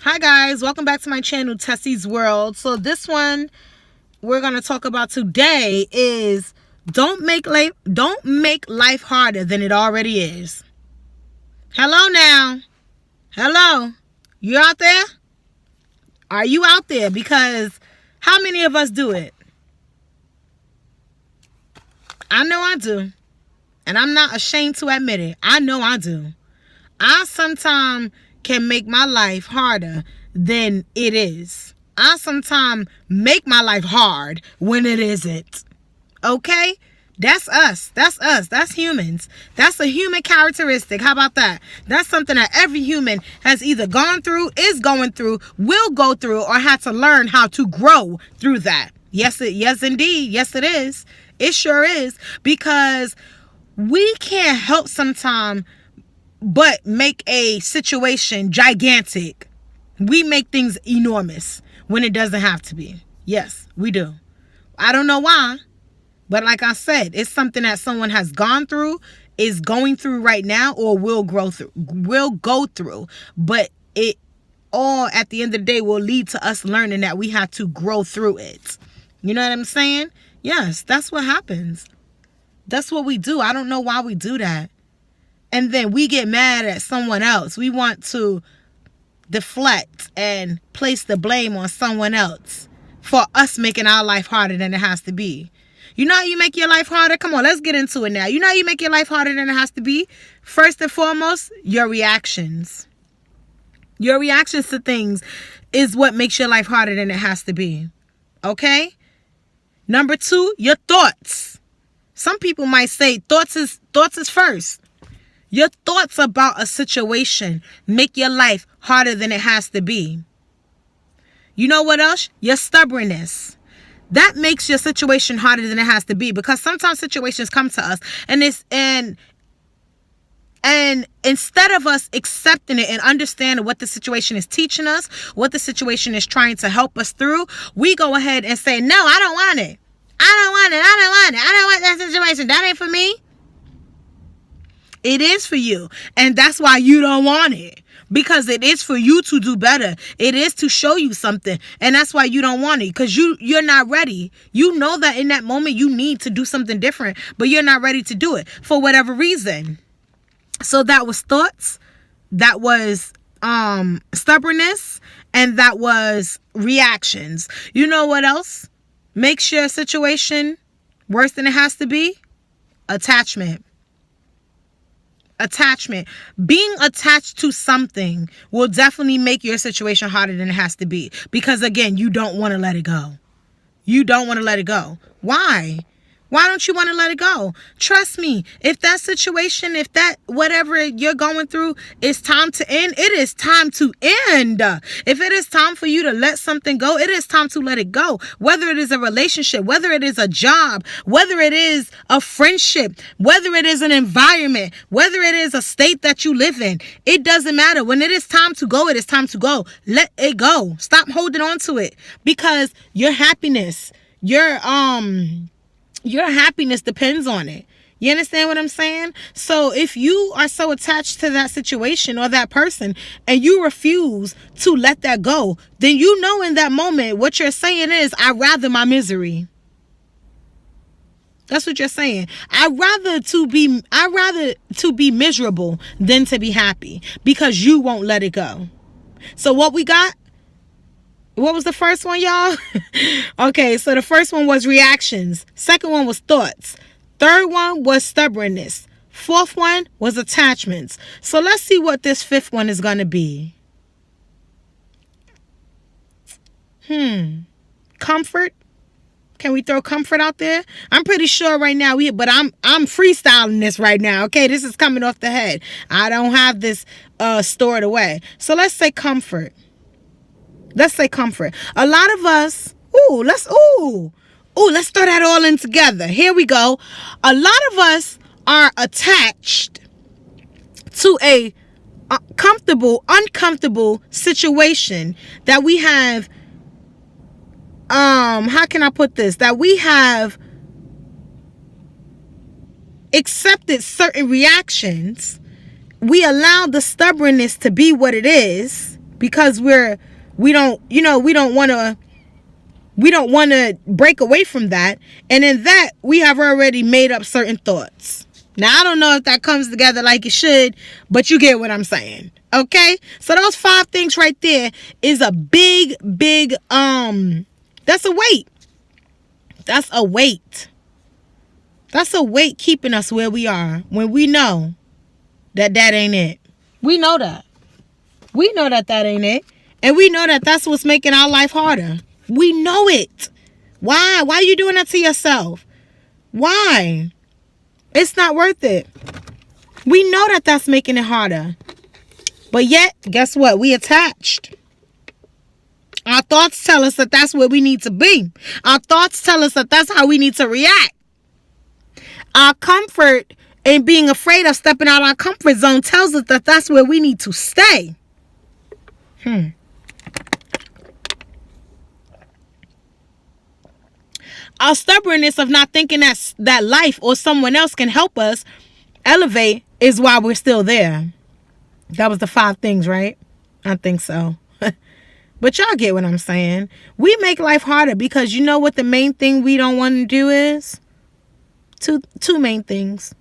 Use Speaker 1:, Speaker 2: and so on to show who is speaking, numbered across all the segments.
Speaker 1: Hi guys, welcome back to my channel, Tessie's World. So this one we're going to talk about today is don't make life harder than it already is. Hello now. Hello. You out there? Are you out there? Because how many of us do it? I know I do. And I'm not ashamed to admit it. I know I do. I sometimes can make my life harder than it is. I sometimes make my life hard when it isn't. Okay? That's us. That's us. That's humans. That's a human characteristic. How about that? That's something that every human has either gone through, is going through, will go through, or had to learn how to grow through that. Yes, indeed. Yes, it is. It sure is. Because we can't help sometimes but make a situation gigantic. We make things enormous when it doesn't have to be. Yes, we do. I don't know why, but like I said, it's something that someone has gone through, is going through right now, or will go through. But it all at the end of the day will lead to us learning that we have to grow through it. You know what I'm saying? Yes, that's what happens. That's what we do. I don't know why we do that. And then we get mad at someone else. We want to deflect and place the blame on someone else for us making our life harder than it has to be. You know how you make your life harder? Come on, let's get into it now. You know how you make your life harder than it has to be? First and foremost, your reactions. Your reactions to things is what makes your life harder than it has to be. Okay? Number 2, your thoughts. Some people might say thoughts is first. Your thoughts about a situation make your life harder than it has to be. You know what else? Your stubbornness. That makes your situation harder than it has to be, because sometimes situations come to us and instead of us accepting it and understanding what the situation is teaching us, what the situation is trying to help us through, we go ahead and say, no, I don't want it. I don't want it. I don't want it. I don't want that situation. That ain't for me. It is for you. And that's why you don't want it. Because it is for you to do better. It is to show you something. And that's why you don't want it. Because you're not ready. You know that in that moment you need to do something different. But you're not ready to do it for whatever reason. So that was thoughts. That was stubbornness. And that was reactions. You know what else makes your situation worse than it has to be? Attachment. Being attached to something will definitely make your situation harder than it has to be, because again, you don't want to let it go. Why don't you want to let it go? Trust me, if that situation, if that whatever you're going through is time to end, it is time to end. If it is time for you to let something go, it is time to let it go. Whether it is a relationship, whether it is a job, whether it is a friendship, whether it is an environment, whether it is a state that you live in, it doesn't matter. When it is time to go, it is time to go. Let it go. Stop holding on to it, because your happiness, your happiness depends on it. You understand what I'm saying? So if you are so attached to that situation or that person and you refuse to let that go, then you know in that moment what you're saying is, I'd rather my misery. That's what you're saying. I'd rather to be miserable than to be happy, because you won't let it go. So what we got? What was the first one, y'all? Okay, so the first one was reactions. Second one was thoughts. Third one was stubbornness. Fourth one was attachments. So let's see what this fifth one is going to be. Comfort. Can we throw comfort out there? I'm pretty sure right now but I'm freestyling this right now. Okay, this is coming off the head. I don't have this stored away. So let's say comfort. Let's say comfort. A lot of us, let's throw that all in together. Here we go. A lot of us are attached to a uncomfortable situation that we have. How can I put this? That we have accepted certain reactions. We allow the stubbornness to be what it is. because we don't want to break away from that. And in that, we have already made up certain thoughts. Now, I don't know if that comes together like it should, but you get what I'm saying. Okay? So those 5 things right there is a big, that's a weight. That's a weight. That's a weight keeping us where we are when we know that ain't it. We know that. We know that ain't it. And we know that that's what's making our life harder. We know it. Why? Why are you doing that to yourself? Why? It's not worth it. We know that that's making it harder. But yet, guess what? We attached. Our thoughts tell us that that's where we need to be. Our thoughts tell us that that's how we need to react. Our comfort in being afraid of stepping out of our comfort zone tells us that that's where we need to stay. Our stubbornness of not thinking that life or someone else can help us elevate is why we're still there. That was the 5 things, right? I think so. But y'all get what I'm saying. We make life harder because you know what the main thing we don't want to do is? Two main things.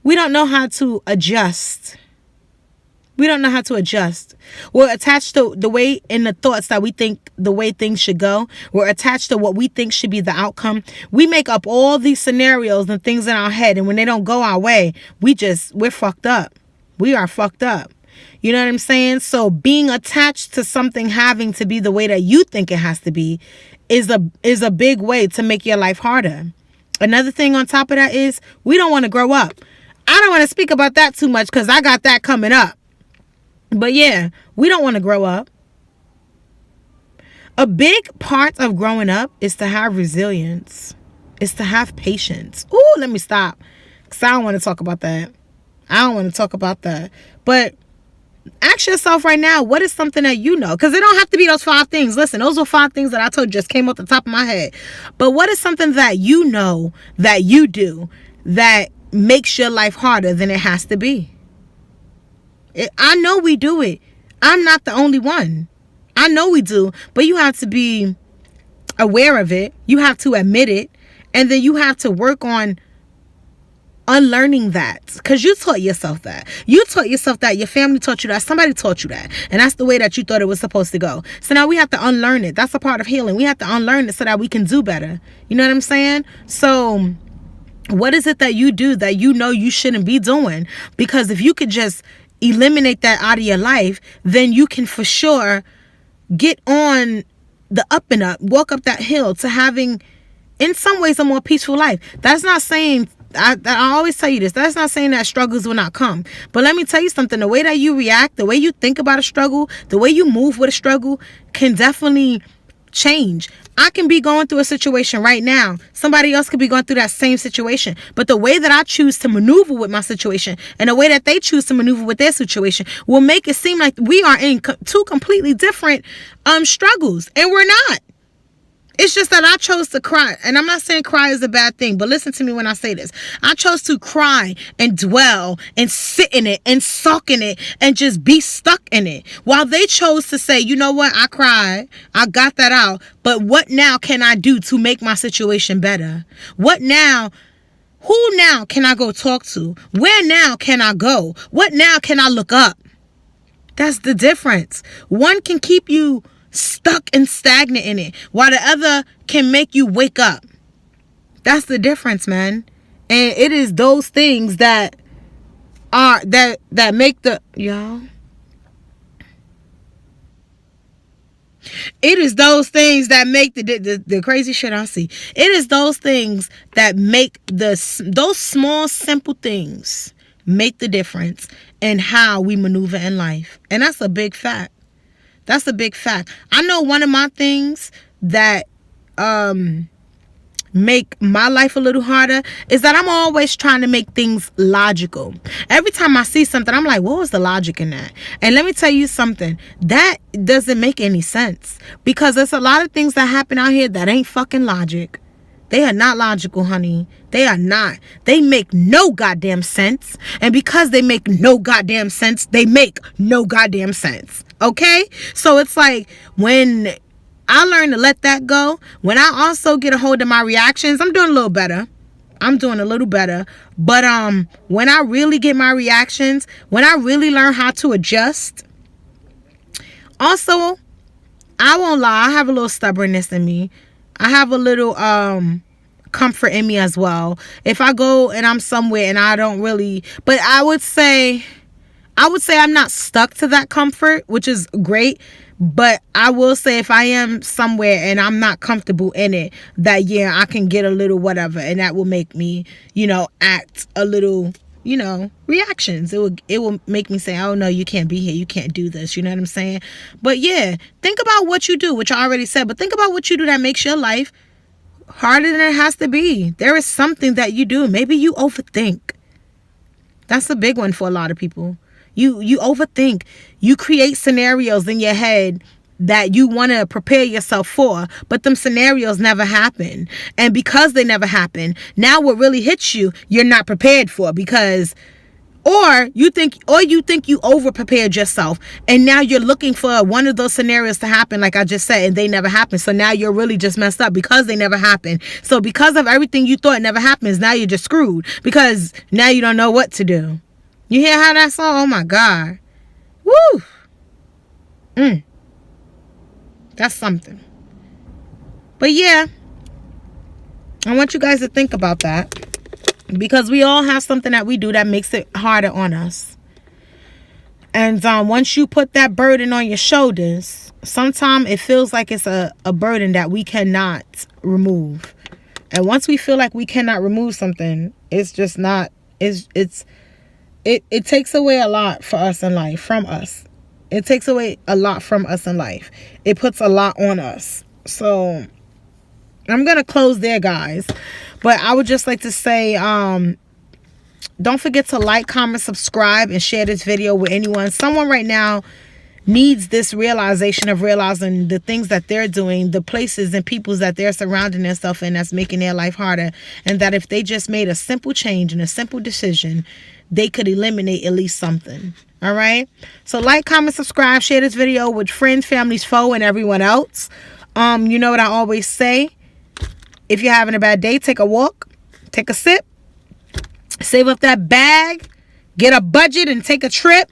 Speaker 1: We don't know how to adjust. We don't know how to adjust. We're attached to the way and the thoughts that we think the way things should go. We're attached to what we think should be the outcome. We make up all these scenarios and things in our head. And when they don't go our way, we're fucked up. We are fucked up. You know what I'm saying? So being attached to something having to be the way that you think it has to be is a big way to make your life harder. Another thing on top of that is we don't want to grow up. I don't want to speak about that too much because I got that coming up. But yeah, we don't want to grow up. A big part of growing up is to have resilience. It's to have patience. Ooh, let me stop. Because I don't want to talk about that. But ask yourself right now, what is something that you know? Because it don't have to be those 5 things. Listen, those were 5 things that I told you just came off the top of my head. But what is something that you know that you do that makes your life harder than it has to be? I know we do it. I'm not the only one. I know we do. But you have to be aware of it. You have to admit it. And then you have to work on unlearning that. Because you taught yourself that. You taught yourself that. Your family taught you that. Somebody taught you that. And that's the way that you thought it was supposed to go. So now we have to unlearn it. That's a part of healing. We have to unlearn it so that we can do better. You know what I'm saying? So what is it that you do that you know you shouldn't be doing? Because if you could just eliminate that out of your life, then you can for sure get on the up and up, walk up that hill to having, in some ways, a more peaceful life. That's not saying, I always tell you this, that's not saying that struggles will not come. But let me tell you something, the way that you react, the way you think about a struggle, the way you move with a struggle can definitely change. I can be going through a situation right now. Somebody else could be going through that same situation. But the way that I choose to maneuver with my situation and the way that they choose to maneuver with their situation will make it seem like we are in 2 completely different struggles. And we're not. It's just that I chose to cry. And I'm not saying cry is a bad thing, but listen to me when I say this. I chose to cry and dwell and sit in it and sulk in it and just be stuck in it. While they chose to say, you know what, I cried, I got that out, but what now can I do to make my situation better? What now? Who now can I go talk to? Where now can I go? What now can I look up? That's the difference. One can keep you stuck and stagnant in it, while the other can make you wake up. That's the difference, man. And it is those things that are that make the y'all. It is those things that make the crazy shit I see. It is those things that make those small simple things make the difference in how we maneuver in life. And that's a big fact. That's a big fact. I know one of my things that make my life a little harder is that I'm always trying to make things logical. Every time I see something, I'm like, what was the logic in that? And let me tell you something. That doesn't make any sense. Because there's a lot of things that happen out here that ain't fucking logic. They are not logical, honey. They are not. They make no goddamn sense. And because they make no goddamn sense, they make no goddamn sense. Okay? So it's like when I learn to let that go, when I also get a hold of my reactions, I'm doing a little better. But when I really get my reactions, when I really learn how to adjust, also, I won't lie, I have a little stubbornness in me. I have a little comfort in me as well. If I go and I'm somewhere and I don't really, but I would say I'm not stuck to that comfort, which is great. But I will say if I am somewhere and I'm not comfortable in it, that yeah, I can get a little whatever, and that will make me, act a little, reactions. It will make me say, oh no, you can't be here, you can't do this. You know what I'm saying? But yeah, think about what you do, which I already said, but think about what you do that makes your life harder than it has to be. There is something that you do. Maybe you overthink. That's a big one for a lot of people. You overthink. You create scenarios in your head that you want to prepare yourself for, but them scenarios never happen. And because they never happen, now what really hits you, you're not prepared for, because or you think you over prepared yourself, and now you're looking for one of those scenarios to happen, like I just said, and they never happen. So now you're really just messed up because they never happen. So because of everything you thought never happens, now you're just screwed, because now you don't know what to do. You hear how that song? Oh my God. Woo. That's something. But yeah, I want you guys to think about that, because we all have something that we do that makes it harder on us. And once you put that burden on your shoulders, sometimes it feels like it's a burden that we cannot remove. And once we feel like we cannot remove something, it's just not, it takes away a lot for us in life, from us. It takes away a lot from us in life. It puts a lot on us. So I'm going to close there, guys. But I would just like to say, don't forget to like, comment, subscribe, and share this video with anyone. Someone right now needs this realization of realizing the things that they're doing, the places and peoples that they're surrounding themselves in that's making their life harder. And that if they just made a simple change and a simple decision, they could eliminate at least something. All right? So like, comment, subscribe, share this video with friends, families, foe, and everyone else. You know what I always say? If you're having a bad day, take a walk, take a sip, save up that bag, get a budget, and take a trip.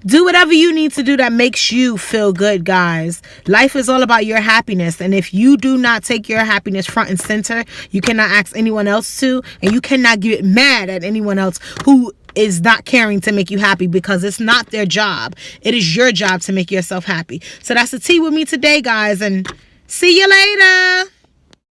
Speaker 1: Do whatever you need to do that makes you feel good, guys. Life is all about your happiness, and if you do not take your happiness front and center, you cannot ask anyone else to, and you cannot get mad at anyone else who is not caring to make you happy, because it's not their job. It is your job to make yourself happy. So that's the tea with me today, guys, and see you later.